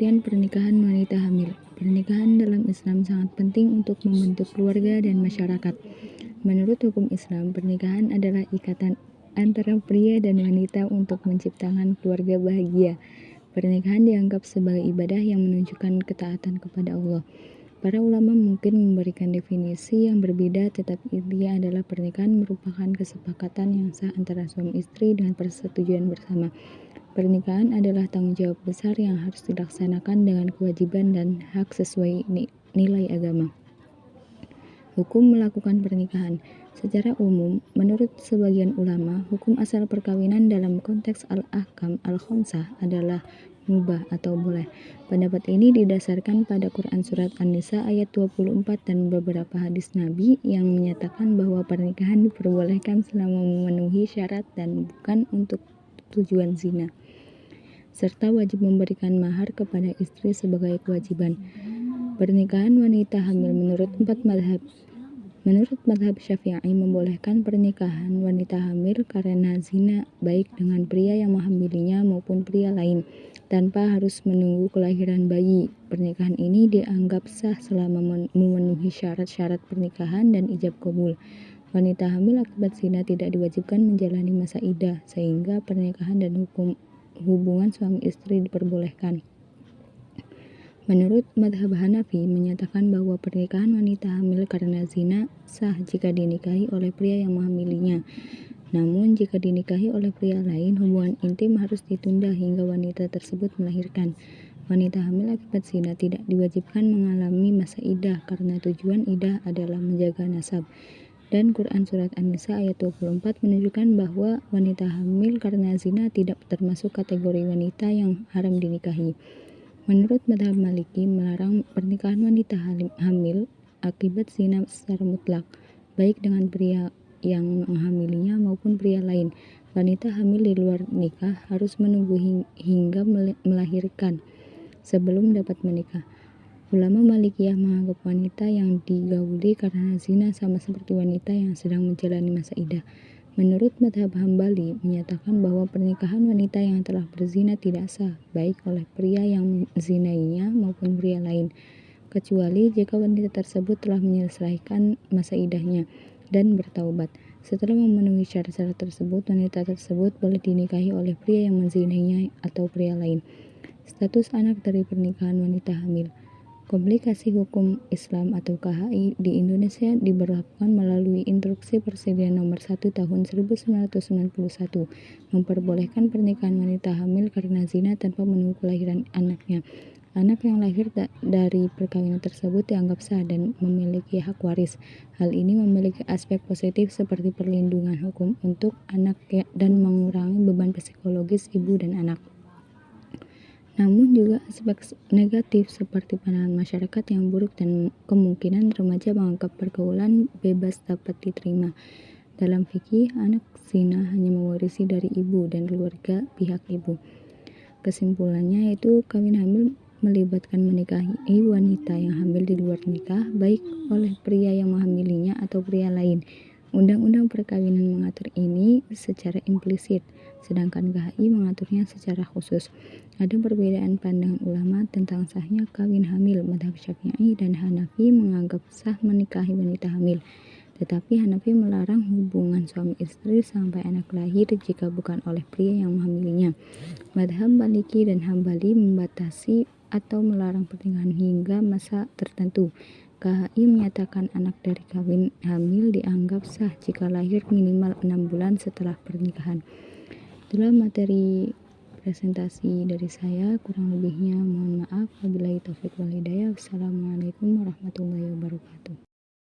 Pengertian pernikahan wanita hamil. Pernikahan dalam Islam sangat penting untuk membentuk keluarga dan masyarakat. Menurut hukum Islam, pernikahan adalah ikatan antara pria dan wanita untuk menciptakan keluarga bahagia. Pernikahan dianggap sebagai ibadah yang menunjukkan ketaatan kepada Allah. Para ulama mungkin memberikan definisi yang berbeda, tetapi intinya adalah pernikahan merupakan kesepakatan yang sah antara suami istri dengan persetujuan bersama. Pernikahan adalah tanggung jawab besar yang harus dilaksanakan dengan kewajiban dan hak sesuai nilai agama. Hukum melakukan pernikahan. Secara umum, menurut sebagian ulama, hukum asal perkawinan dalam konteks al-ahkam al-khamsah adalah mubah atau boleh. Pendapat ini didasarkan pada Quran Surat An-Nisa ayat 24 dan beberapa hadis Nabi yang menyatakan bahwa pernikahan diperbolehkan selama memenuhi syarat dan bukan untuk tujuan zina, serta wajib memberikan mahar kepada istri sebagai kewajiban. Pernikahan wanita hamil menurut mazhab Syafi'i membolehkan pernikahan wanita hamil karena zina baik dengan pria yang menghamilinya maupun pria lain tanpa harus menunggu kelahiran bayi. Pernikahan ini dianggap sah selama memenuhi syarat-syarat pernikahan dan ijab qabul. Wanita hamil akibat zina tidak diwajibkan menjalani masa iddah, sehingga pernikahan dan hubungan suami istri diperbolehkan. Menurut mazhab Hanafi menyatakan bahwa pernikahan wanita hamil karena zina sah jika dinikahi oleh pria yang menghamilinya. Namun jika dinikahi oleh pria lain, hubungan intim harus ditunda hingga wanita tersebut melahirkan. Wanita hamil akibat zina tidak diwajibkan mengalami masa iddah karena tujuan iddah adalah menjaga nasab. Dan Quran Surat An-Nisa ayat 24 menunjukkan bahwa wanita hamil karena zina tidak termasuk kategori wanita yang haram dinikahi. Menurut mazhab Maliki, melarang pernikahan wanita hamil akibat zina secara mutlak, baik dengan pria yang menghamilinya maupun pria lain. Wanita hamil di luar nikah harus menunggu hingga melahirkan sebelum dapat menikah. Ulama Malikiyah menganggap wanita yang digauli karena zina sama seperti wanita yang sedang menjalani masa iddah. Menurut mazhab Hambali menyatakan bahwa pernikahan wanita yang telah berzina tidak sah, baik oleh pria yang menzinainya maupun pria lain, kecuali jika wanita tersebut telah menyelesaikan masa iddahnya dan bertaubat. Setelah memenuhi syarat-syarat tersebut, wanita tersebut boleh dinikahi oleh pria yang menzinainya atau pria lain. Status anak dari pernikahan wanita hamil. Komplikasi Hukum Islam atau KHI di Indonesia diberlakukan melalui Instruksi Presiden Nomor 1 Tahun 1991 memperbolehkan pernikahan wanita hamil karena zina tanpa menunggu kelahiran anaknya. Anak yang lahir dari perkawinan tersebut dianggap sah dan memiliki hak waris. Hal ini memiliki aspek positif seperti perlindungan hukum untuk anak dan mengurangi beban psikologis ibu dan anak. Namun juga aspek negatif seperti pandangan masyarakat yang buruk dan kemungkinan remaja menganggap pergaulan bebas dapat diterima. Dalam fikih, anak zina hanya mewarisi dari ibu dan keluarga pihak ibu. Kesimpulannya yaitu kawin hamil melibatkan menikahi wanita yang hamil di luar nikah, baik oleh pria yang menghamilinya atau pria lain. Undang-undang perkawinan mengatur ini secara implisit, sedangkan KHI mengaturnya secara khusus. Ada perbedaan pandangan ulama tentang sahnya kawin hamil. Mazhab Syafi'i dan Hanafi menganggap sah menikahi wanita hamil, tetapi Hanafi melarang hubungan suami istri sampai anak lahir jika bukan oleh pria yang menghamilinya. Mazhab Maliki dan Hambali membatasi atau melarang pernikahan hingga masa tertentu. KHI menyatakan anak dari kawin hamil dianggap sah jika lahir minimal 6 bulan setelah pernikahan. Itulah materi presentasi dari saya, kurang lebihnya mohon maaf. Wabillahi taufiq wal hidayah. Wassalamualaikum warahmatullahi wabarakatuh.